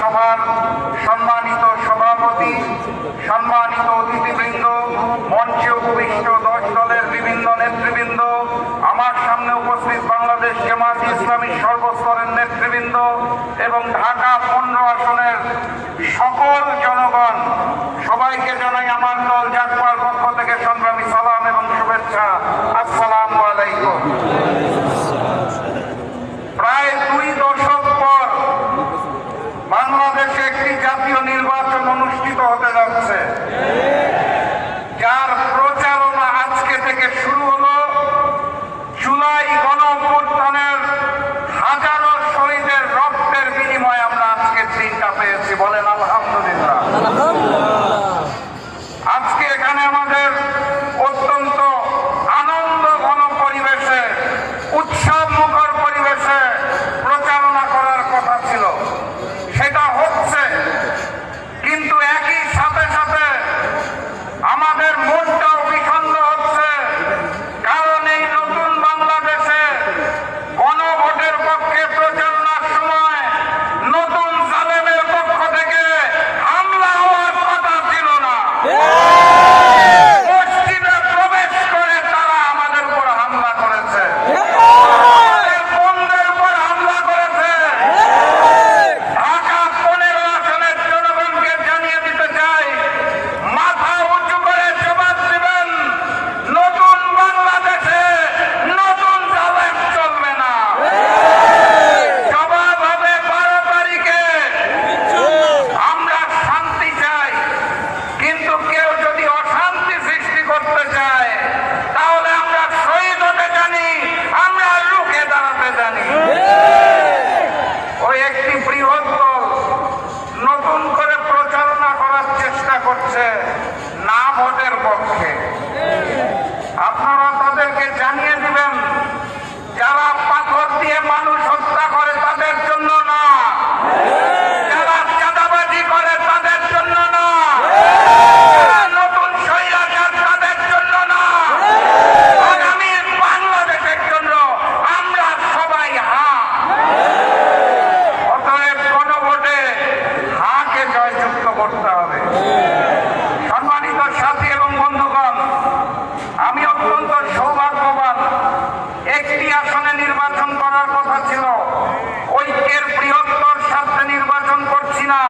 সভার সম্মানিত সভাপতি, সম্মানিত অতিথিবৃন্দ, মঞ্চে উপবিষ্ট 10 দলের বিভিন্ন নেতৃবৃন্দ, আমার সামনে উপস্থিত বাংলাদেশ জামায়াতে ইসলামী সর্বস্তরের নেতৃবৃন্দ এবং ঢাকা 15 আসনের সকল জনগণ, সবাইকে জানাই আমার দল জাগবার পক্ষ থেকে সংগ্রামী সালাম এবং শুভেচ্ছা। আসসালামু আলাইকুম। প্রায় 2 দশক পর বাংলাদেশে একটি জাতীয় নির্বাচন অনুষ্ঠিত হতে যাচ্ছে।